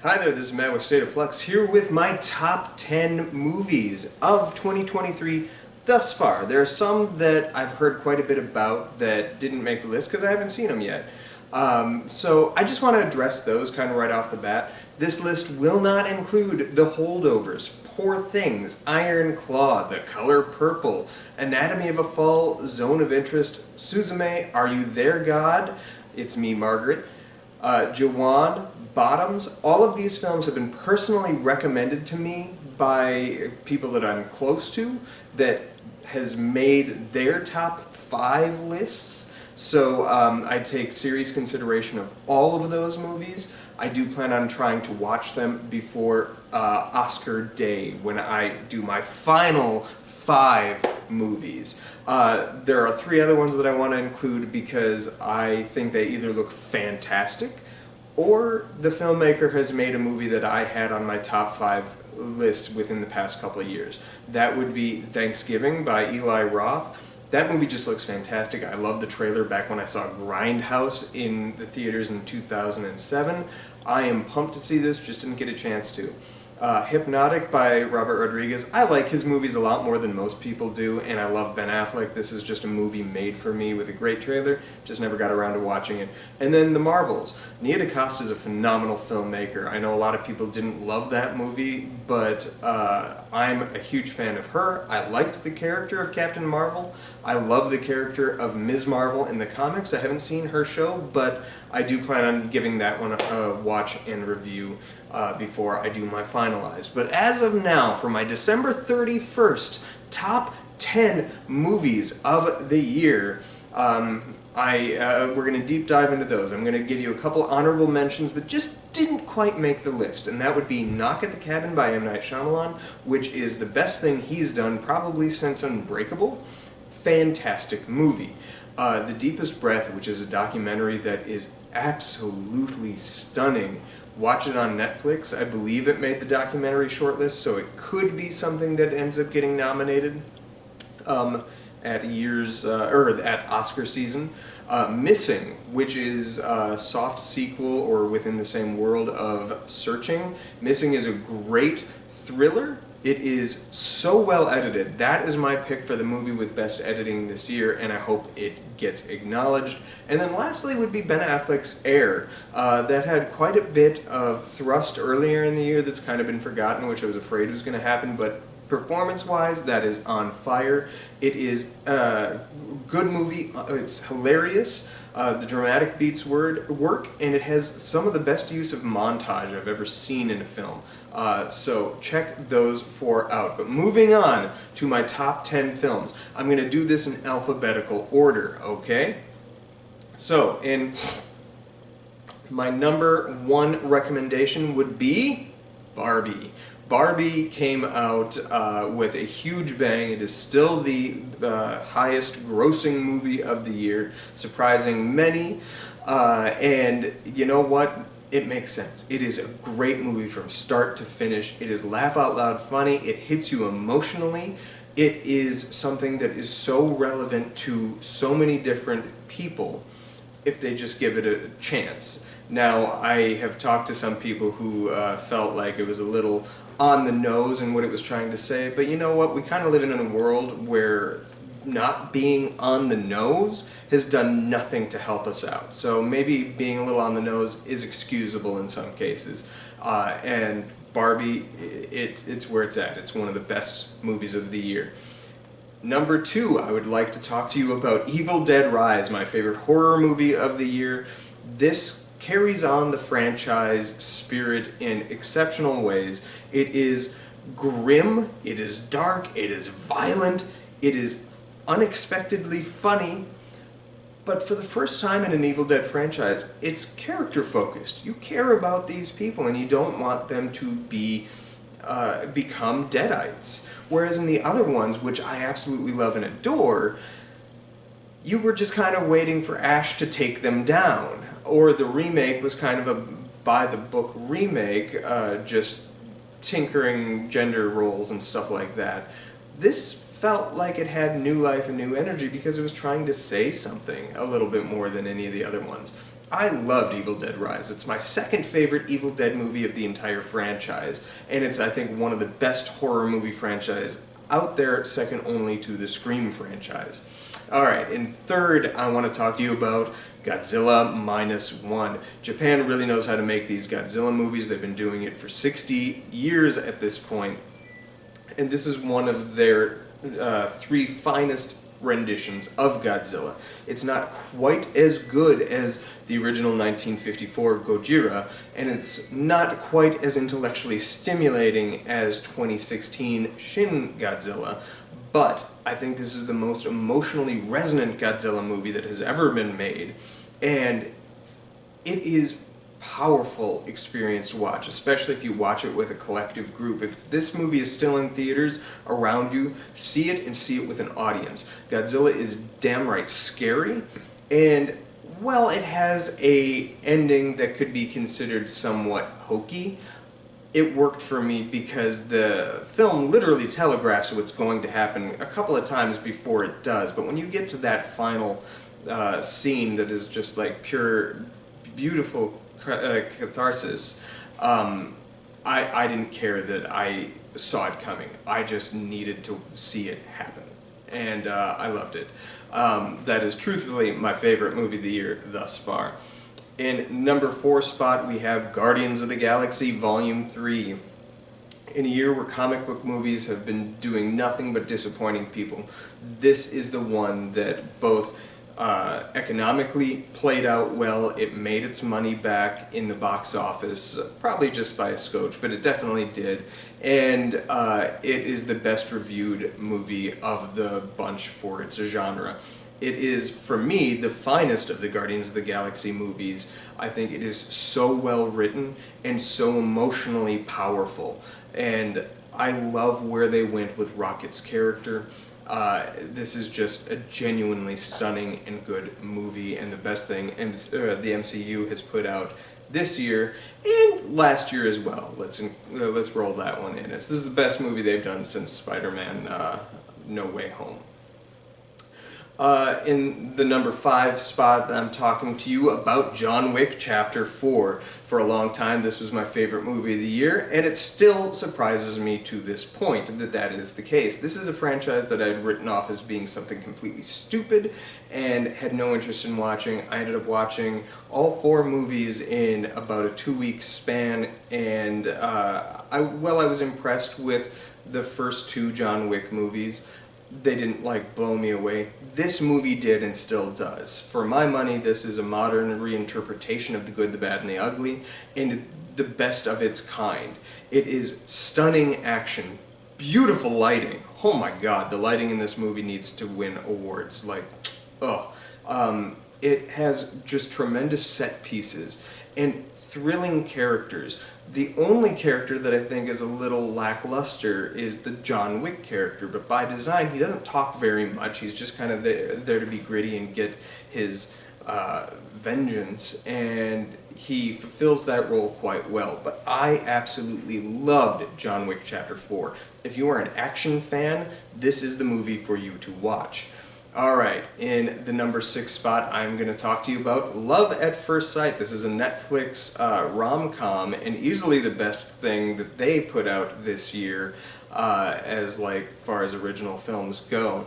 Hi there, this is Matt with State of Flux, here with my top 10 movies of 2023 thus far. There are some that I've heard quite a bit about that didn't make the list because I haven't seen them yet. So I just want to address those kind of right off the bat. This list will not include The Holdovers, Poor Things, Iron Claw, The Color Purple, Anatomy of a Fall, Zone of Interest, Suzume, Are You There, God? It's Me, Margaret. Jawan, Bottoms, all of these films have been personally recommended to me by people that I'm close to that has made their top 5 lists. So I take serious consideration of all of those movies. I do plan on trying to watch them before Oscar Day when I do my final 5 movies. There are 3 other ones that I want to include because I think they either look fantastic or the filmmaker has made a movie that I had on my top 5 list within the past couple of years. That would be Thanksgiving by Eli Roth. That movie just looks fantastic. I loved the trailer back when I saw Grindhouse in the theaters in 2007. I am pumped to see this, just didn't get a chance to. Hypnotic by Robert Rodriguez. I like his movies a lot more than most people do, and I love Ben Affleck. This is just a movie made for me with a great trailer, just never got around to watching it. And then The Marvels. Nia DaCosta is a phenomenal filmmaker. I know a lot of people didn't love that movie, but I'm a huge fan of her. I liked the character of Captain Marvel. I love the character of Ms. Marvel in the comics. I haven't seen her show, but I do plan on giving that one a watch and review before I do my finalized. But as of now, for my December 31st top 10 movies of the year, we're going to deep dive into those. I'm going to give you a couple honorable mentions that just didn't quite make the list, and that would be Knock at the Cabin by M. Night Shyamalan, which is the best thing he's done probably since Unbreakable. Fantastic movie. The Deepest Breath, which is a documentary that is absolutely stunning. Watch it on Netflix. I believe it made the documentary shortlist, so it could be something that ends up getting nominated at Oscar season. Missing, which is a soft sequel or within the same world of Searching. Missing is a great thriller. It is so well edited. That is my pick for the movie with best editing this year, and I hope it gets acknowledged. And then lastly would be Ben Affleck's Air. That had quite a bit of thrust earlier in the year that's kind of been forgotten, which I was afraid was going to happen, but performance-wise, that is on fire. It is a good movie. It's hilarious. The dramatic beats work, and it has some of the best use of montage I've ever seen in a film. So check those 4 out. But moving on to my top 10 films. I'm going to do this in alphabetical order, okay? So, in my number 1 recommendation would be Barbie. Barbie came out with a huge bang. It is still the highest grossing movie of the year, surprising many. And you know what? It makes sense. It is a great movie from start to finish. It is laugh out loud funny. It hits you emotionally. It is something that is so relevant to so many different people if they just give it a chance. Now, I have talked to some people who felt like it was a little on the nose in what it was trying to say, but you know what? We kind of live in a world where not being on the nose has done nothing to help us out. So maybe being a little on the nose is excusable in some cases. And Barbie, it's where it's at. It's one of the best movies of the year. Number 2, I would like to talk to you about Evil Dead Rise, my favorite horror movie of the year. This carries on the franchise spirit in exceptional ways. It is grim, it is dark, it is violent, it is unexpectedly funny, but for the first time in an Evil Dead franchise, it's character focused. You care about these people and you don't want them to become deadites. Whereas in the other ones, which I absolutely love and adore, you were just kind of waiting for Ash to take them down. Or the remake was kind of a by-the-book remake, just tinkering gender roles and stuff like that. This felt like it had new life and new energy because it was trying to say something a little bit more than any of the other ones. I loved Evil Dead Rise. It's my second favorite Evil Dead movie of the entire franchise, and it's, I think, one of the best horror movie franchise out there, second only to the Scream franchise. Alright, in third, I want to talk to you about Godzilla Minus One. Japan really knows how to make these Godzilla movies. They've been doing it for 60 years at this point, and this is one of their three finest renditions of Godzilla. It's not quite as good as the original 1954 Gojira, and it's not quite as intellectually stimulating as 2016 Shin Godzilla, but I think this is the most emotionally resonant Godzilla movie that has ever been made, and it is powerful experience to watch, especially if you watch it with a collective group. If this movie is still in theaters around you, see it and see it with an audience. Godzilla is damn right scary, and well, it has a ending that could be considered somewhat hokey. It worked for me because the film literally telegraphs what's going to happen a couple of times before it does, but when you get to that final scene that is just like pure, beautiful catharsis, I didn't care that I saw it coming. I just needed to see it happen, and I loved it. That is truthfully my favorite movie of the year thus far. In number 4 spot, we have Guardians of the Galaxy Volume 3. In a year where comic book movies have been doing nothing but disappointing people, this is the one that both economically played out well. It made its money back in the box office, probably just by a scotch, but it definitely did. And it is the best reviewed movie of the bunch for its genre. It is, for me, the finest of the Guardians of the Galaxy movies. I think it is so well written and so emotionally powerful. And I love where they went with Rocket's character. This is just a genuinely stunning and good movie, and the best thing the MCU has put out this year and last year as well. Let's roll that one in. This is the best movie they've done since Spider-Man No Way Home. In the number 5 spot, I'm talking to you about John Wick Chapter 4. For a long time, this was my favorite movie of the year, and it still surprises me to this point that that is the case. This is a franchise that I had written off as being something completely stupid and had no interest in watching. I ended up watching all 4 movies in about a 2-week span, and I was impressed with the first 2 John Wick movies. They didn't blow me away. This movie did and still does. For my money, this is a modern reinterpretation of The Good, the Bad, and the Ugly, and the best of its kind. It is stunning action, beautiful lighting. Oh my god, the lighting in this movie needs to win awards. It has just tremendous set pieces and thrilling characters. The only character that I think is a little lackluster is the John Wick character, but by design he doesn't talk very much. He's just kind of there to be gritty and get his vengeance, and he fulfills that role quite well. But I absolutely loved John Wick Chapter 4. If you are an action fan, this is the movie for you to watch. Alright, in the number 6 spot, I'm going to talk to you about Love at First Sight. This is a Netflix rom-com, and easily the best thing that they put out this year as far as original films go.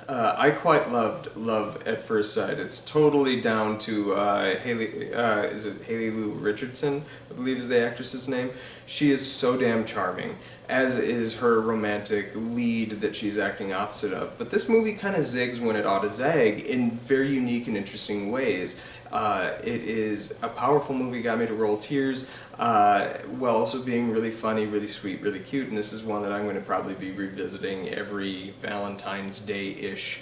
I quite loved Love at First Sight. It's totally down to Haley Lou Richardson, I believe is the actress's name. She is so damn charming, as is her romantic lead that she's acting opposite of. But this movie kind of zigs when it ought to zag in very unique and interesting ways. It is a powerful movie, got me to roll tears, while also being really funny, really sweet, really cute, and this is one that I'm going to probably be revisiting every Valentine's Day-ish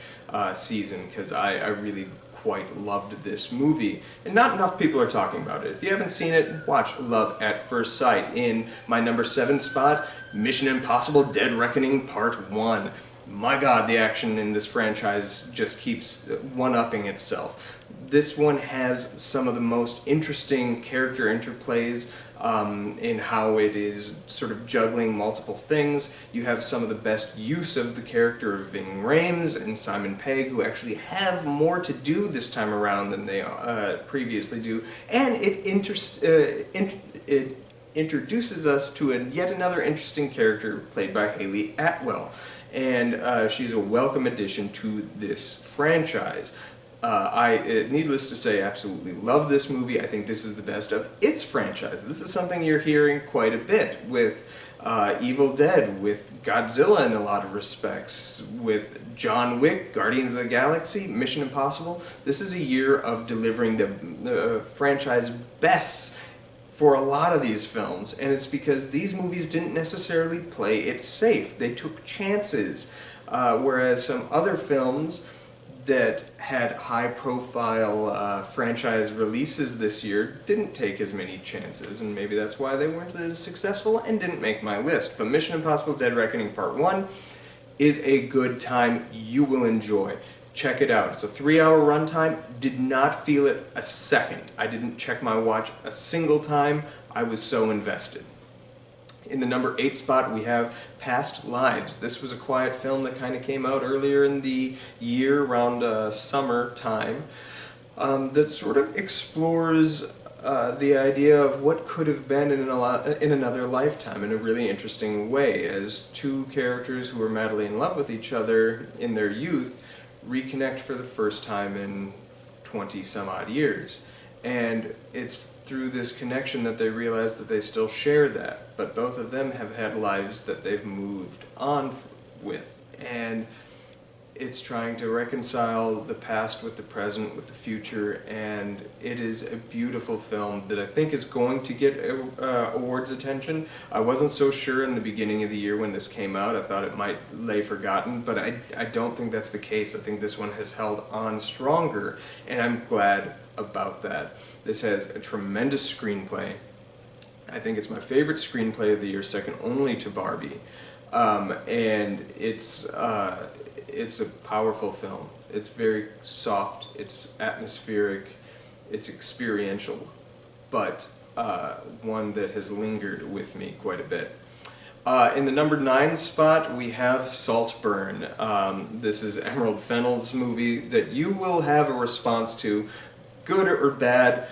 season, because I really quite loved this movie, and not enough people are talking about it. If you haven't seen it, watch Love at First Sight. In my number 7 spot, Mission Impossible Dead Reckoning Part 1. My god, the action in this franchise just keeps one-upping itself. This one has some of the most interesting character interplays in how it is sort of juggling multiple things. You have some of the best use of the character of Ving Rhames and Simon Pegg, who actually have more to do this time around than they previously do, and it introduces us to yet another interesting character played by Haley Atwell, and she's a welcome addition to this franchise. Needless to say, absolutely love this movie. I think this is the best of its franchise. This is something you're hearing quite a bit with Evil Dead, with Godzilla in a lot of respects, with John Wick, Guardians of the Galaxy, Mission Impossible. This is a year of delivering the franchise bests for a lot of these films, and it's because these movies didn't necessarily play it safe. They took chances, whereas some other films that had high-profile franchise releases this year didn't take as many chances, and maybe that's why they weren't as successful and didn't make my list. But Mission Impossible Dead Reckoning Part 1 is a good time you will enjoy. Check it out. It's a 3-hour runtime. Did not feel it a second. I didn't check my watch a single time. I was so invested. In the number 8 spot, we have Past Lives. This was a quiet film that kind of came out earlier in the year, around summer time, that sort of explores the idea of what could have been in another lifetime in a really interesting way, as two characters who are madly in love with each other in their youth reconnect for the first time in 20-some-odd years. And it's through this connection that they realize that they still share that, but both of them have had lives that they've moved on with. And it's trying to reconcile the past with the present, with the future, and it is a beautiful film that I think is going to get awards attention. I wasn't so sure in the beginning of the year when this came out. I thought it might lay forgotten, but I don't think that's the case. I think this one has held on stronger, and I'm glad about that. This has a tremendous screenplay. I think it's my favorite screenplay of the year, second only to Barbie, and it's a powerful film. It's very soft, it's atmospheric, it's experiential, but one that has lingered with me quite a bit. In the number 9 spot, we have Saltburn. This is Emerald Fennell's movie that you will have a response to, good or bad.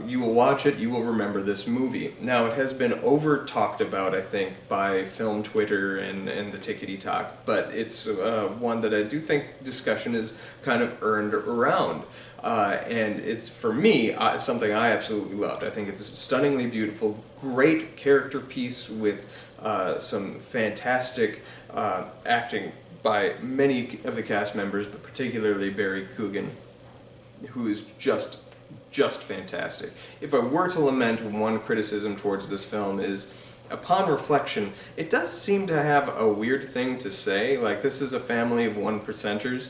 You will watch it, you will remember this movie. Now, it has been over-talked about, I think, by film Twitter and the Tickety Talk, but it's one that I do think discussion is kind of earned around. And it's, for me, something I absolutely loved. I think it's a stunningly beautiful, great character piece with some fantastic acting by many of the cast members, but particularly Barry Coogan, who is just fantastic. If I were to lament one criticism towards this film is, upon reflection, it does seem to have a weird thing to say. Like, this is a family of 1%ers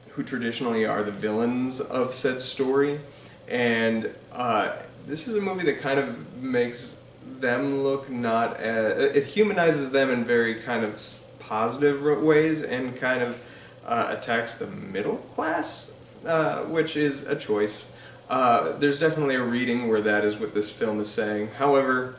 who traditionally are the villains of said story, and this is a movie that kind of makes them look not as... It humanizes them in very kind of positive ways and kind of attacks the middle class, which is a choice. There's definitely a reading where that is what this film is saying. However,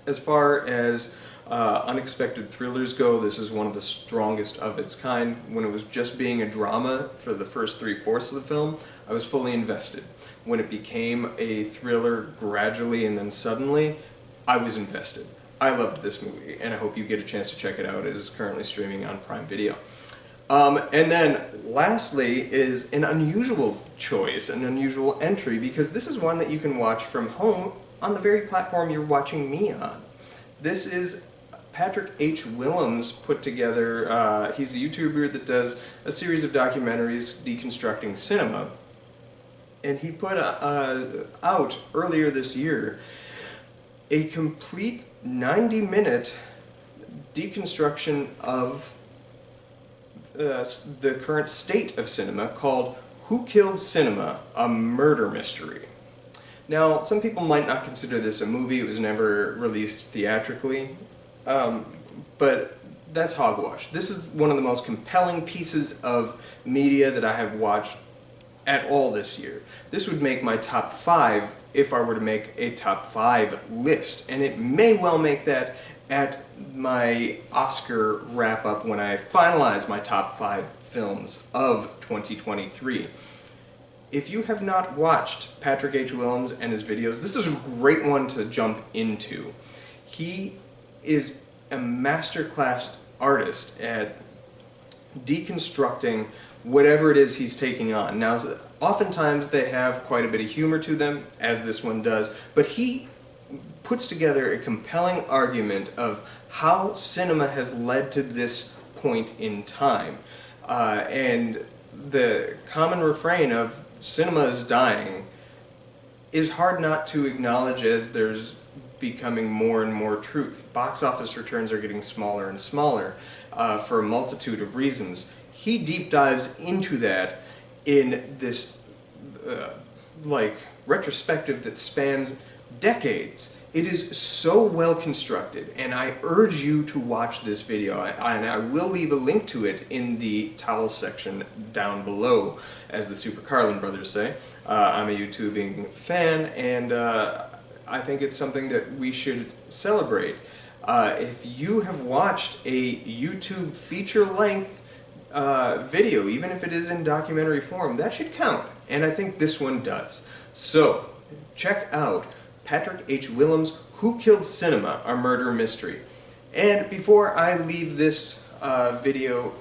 as far as unexpected thrillers go, this is one of the strongest of its kind. When it was just being a drama for the first 3/4 of the film, I was fully invested. When it became a thriller gradually and then suddenly, I was invested. I loved this movie, and I hope you get a chance to check it out. It is currently streaming on Prime Video. And then, lastly, is an unusual choice, an unusual entry, because this is one that you can watch from home on the very platform you're watching me on. This is Patrick H. Willems put together. He's a YouTuber that does a series of documentaries deconstructing cinema, and he put out earlier this year a complete 90-minute deconstruction of the current state of cinema called Who Killed Cinema? A Murder Mystery. Now, some people might not consider this a movie. It was never released theatrically, but that's hogwash. This is one of the most compelling pieces of media that I have watched at all this year. This would make my top 5 if I were to make a top 5 list, and it may well make that at my Oscar wrap-up when I finalize my top 5 films of 2023. If you have not watched Patrick H. Willems and his videos, this is a great one to jump into. He is a masterclass artist at deconstructing whatever it is he's taking on. Now, oftentimes they have quite a bit of humor to them, as this one does, but he puts together a compelling argument of how cinema has led to this point in time. And the common refrain of cinema is dying is hard not to acknowledge as there's becoming more and more truth. Box office returns are getting smaller and smaller for a multitude of reasons. He deep dives into that in this retrospective that spans decades. It is so well constructed, and I urge you to watch this video, and I will leave a link to it in the towel section down below, as the Super Carlin brothers say. I'm a YouTubing fan, and I think it's something that we should celebrate. If you have watched a YouTube feature-length video, even if it is in documentary form, that should count, and I think this one does. So, check out Patrick H. Willems' Who Killed Cinema? A Murder Mystery. And before I leave this video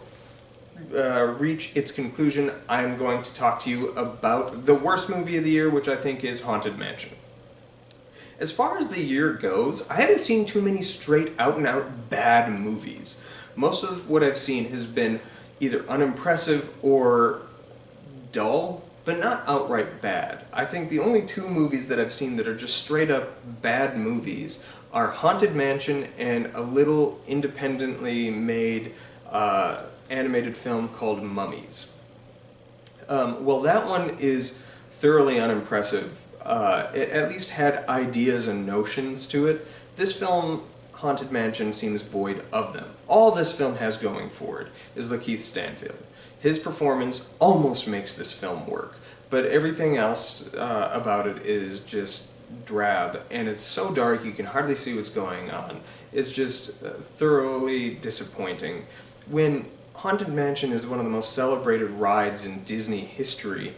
reach its conclusion, I'm going to talk to you about the worst movie of the year, which I think is Haunted Mansion. As far as the year goes, I haven't seen too many straight out-and-out bad movies. Most of what I've seen has been either unimpressive or dull, but not outright bad. I think the only 2 movies that I've seen that are just straight up bad movies are Haunted Mansion and a little independently made animated film called Mummies. Well, that one is thoroughly unimpressive. It at least had ideas and notions to it. This film, Haunted Mansion, seems void of them. All this film has going for it is Lakeith Stanfield. His performance almost makes this film work, but everything else about it is just drab, and it's so dark you can hardly see what's going on. It's just thoroughly disappointing. When Haunted Mansion is one of the most celebrated rides in Disney history,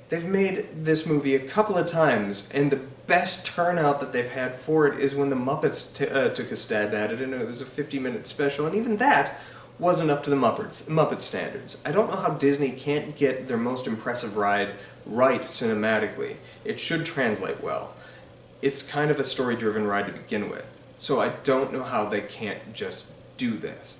they've made this movie a couple of times, and the best turnout that they've had for it is when the Muppets took a stab at it, and it was a 50-minute special, and even that wasn't up to the Muppet standards. I don't know how Disney can't get their most impressive ride right cinematically. It should translate well. It's kind of a story-driven ride to begin with, so I don't know how they can't just do this.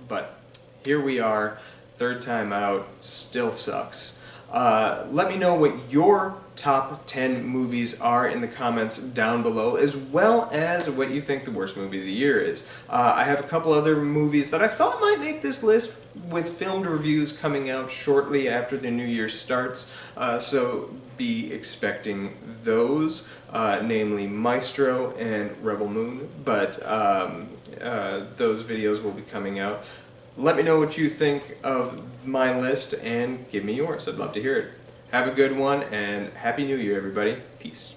But here we are, third time out, still sucks. Let me know what your top 10 movies are in the comments down below, as well as what you think the worst movie of the year is. I have a couple other movies that I thought might make this list, with filmed reviews coming out shortly after the new year starts, so be expecting those, namely Maestro and Rebel Moon, but those videos will be coming out. Let me know what you think of my list and give me yours. I'd love to hear it. Have a good one, and Happy New Year, everybody. Peace.